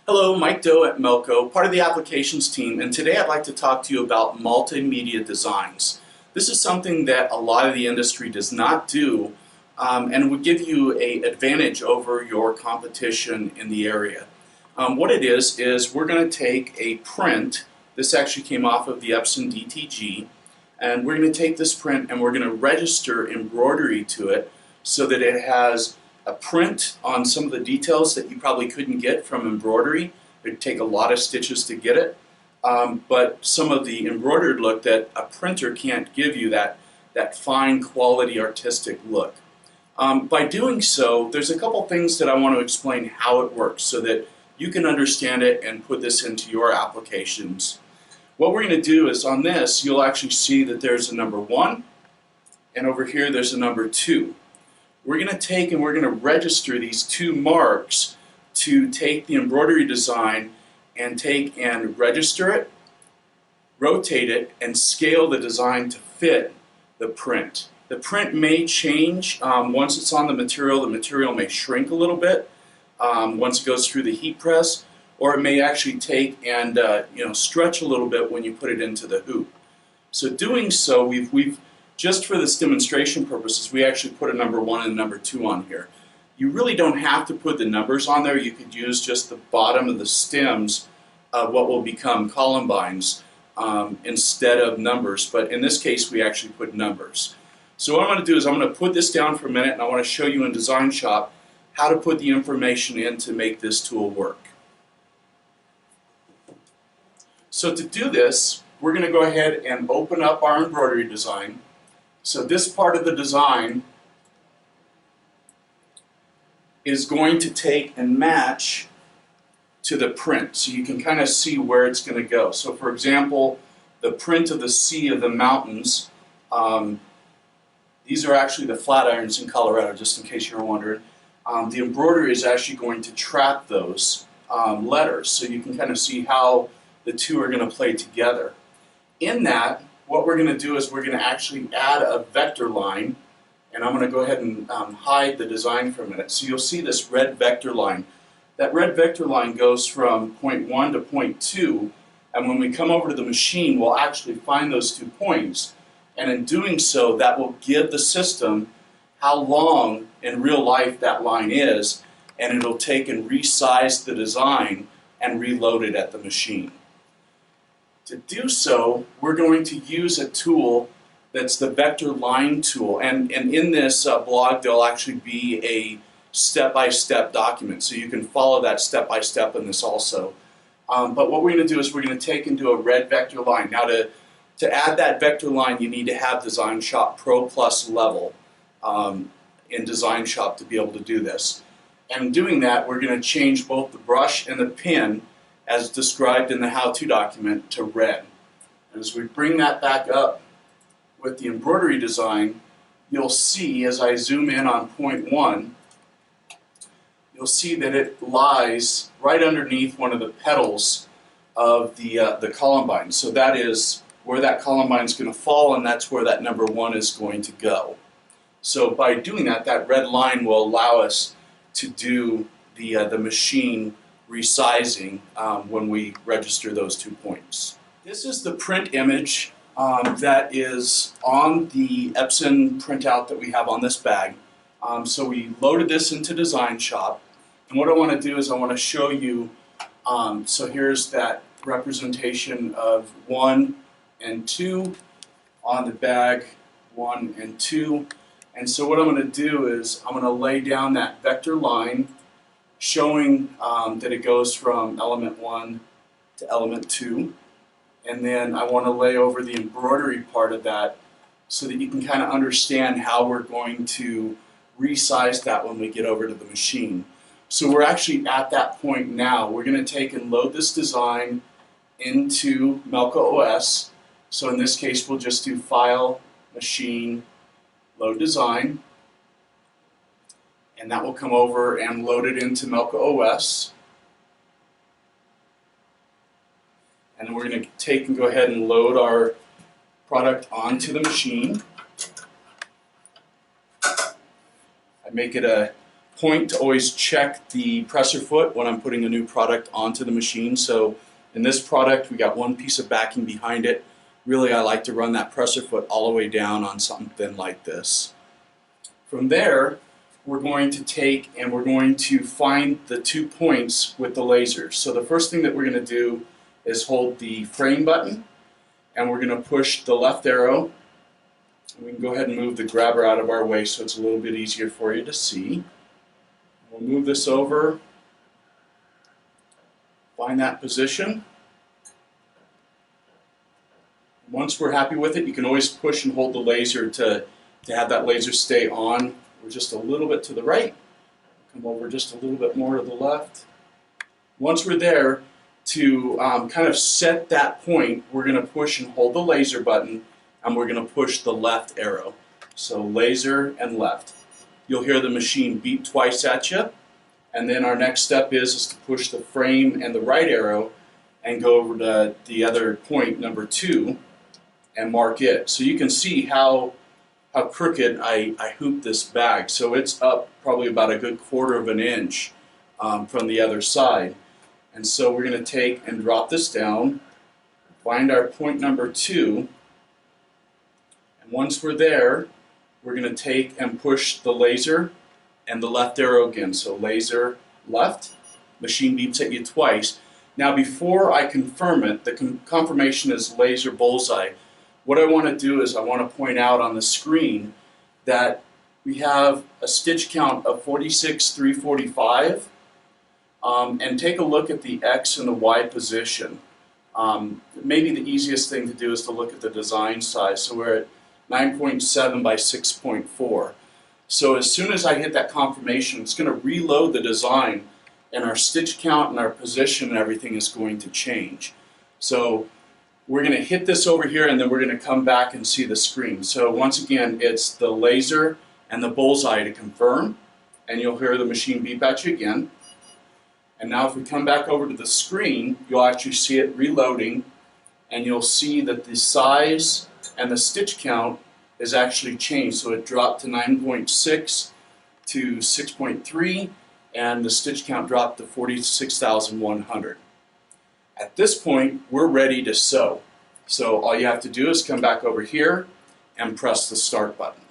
Hello, Mike Doe at Melco, part of the applications team, and today I'd like to talk to you about multimedia designs. This is something that a lot of the industry does not do and would give you an advantage over your competition in the area. What it is we're going to take a print. This actually came off of the Epson DTG, and we're going to take this print and we're going to register embroidery to it so that it has a print on some of the details that you probably couldn't get from embroidery. It'd take a lot of stitches to get it, but some of the embroidered look that a printer can't give you, that fine quality artistic look. By doing so, there's a couple things that I want to explain how it works so that you can understand it and put this into your applications. What we're going to do is on this, you'll actually see that there's a number 1, and over here there's a number 2. We're going to take and we're going to register these 2 marks to take the embroidery design and take and register it, rotate it, and scale the design to fit the print. The print may change once it's on the material may shrink a little bit once it goes through the heat press, or it may actually take and stretch a little bit when you put it into the hoop. So doing so, we've just for this demonstration purposes, we actually put a number 1 and a number 2 on here. You really don't have to put the numbers on there. You could use just the bottom of the stems of what will become columbines instead of numbers, but in this case we actually put numbers. So what I'm going to do is I'm going to put this down for a minute and I want to show you in Design Shop how to put the information in to make this tool work. So to do this, we're going to go ahead and open up our embroidery design. So this part of the design is going to take and match to the print, so you can kind of see where it's going to go. So for example, the print of the sea of the mountains, these are actually the flat irons in Colorado, just in case you're wondering. The embroidery is actually going to trap those letters, so you can kind of see how the two are going to play together. In that, what we're going to do is we're going to actually add a vector line, and I'm going to go ahead and hide the design for a minute. So you'll see this red vector line. That red vector line goes from point 1 to point 2, and when we come over to the machine, we'll actually find those 2 points, and in doing so, that will give the system how long in real life that line is, and it'll take and resize the design and reload it at the machine. To do so, we're going to use a tool that's the vector line tool, and in this blog there'll actually be a step-by-step document, so you can follow that step-by-step in this also. But what we're going to do is we're going to take and do a red vector line. Now to add that vector line, you need to have Design Shop Pro Plus level in Design Shop to be able to do this. And in doing that, we're going to change both the brush and the pin as described in the how-to document to red. And as we bring that back up with the embroidery design, you'll see as I zoom in on point 1, you'll see that it lies right underneath one of the petals of the columbine. So that is where that columbine is going to fall, and that's where that number 1 is going to go. So by doing that, that red line will allow us to do the machine resizing when we register those 2 points. This is the print image that is on the Epson printout that we have on this bag. So we loaded this into Design Shop, and what I want to do is I want to show you, so here's that representation of 1 and 2 on the bag, 1 and 2. And so what I'm going to do is I'm going to lay down that vector line showing that it goes from element 1 to element 2. And then I want to lay over the embroidery part of that so that you can kind of understand how we're going to resize that when we get over to the machine. So we're actually at that point now. We're going to take and load this design into Melco OS. So in this case, we'll just do File, Machine, Load Design, and that will come over and load it into Melco OS. And then we're going to take and go ahead and load our product onto the machine. I make it a point to always check the presser foot when I'm putting a new product onto the machine. So in this product, we got one piece of backing behind it. Really, I like to run that presser foot all the way down on something thin like this. From there, we're going to take and we're going to find the 2 points with the laser. So the first thing that we're going to do is hold the frame button, and we're going to push the left arrow. We can go ahead and move the grabber out of our way so it's a little bit easier for you to see. We'll move this over, find that position. Once we're happy with it, you can always push and hold the laser to have that laser stay on. We're just a little bit to the right. Come over just a little bit more to the left. Once we're there, to kind of set that point, we're going to push and hold the laser button, and we're going to push the left arrow. So laser and left. You'll hear the machine beep twice at you, and then our next step is to push the frame and the right arrow and go over to the other point, number 2, and mark it. So you can see how crooked I hooped this bag. So it's up probably about a good 1/4 of an inch from the other side. And so we're going to take and drop this down, find our point number 2, and once we're there, we're going to take and push the laser and the left arrow again. So laser left, machine beeps at you twice. Now before I confirm it, the confirmation is laser bullseye. What I want to do is I want to point out on the screen that we have a stitch count of 46,345. And take a look at the X and the Y position. Maybe the easiest thing to do is to look at the design size. So we're at 9.7 by 6.4. So as soon as I hit that confirmation, it's going to reload the design, and our stitch count and our position and everything is going to change. So we're going to hit this over here, and then we're going to come back and see the screen. So once again, it's the laser and the bullseye to confirm, and you'll hear the machine beep at you again. And now if we come back over to the screen, you'll actually see it reloading, and you'll see that the size and the stitch count is actually changed. So it dropped to 9.6 to 6.3, and the stitch count dropped to 46,100. At this point, we're ready to sew. So all you have to do is come back over here and press the start button.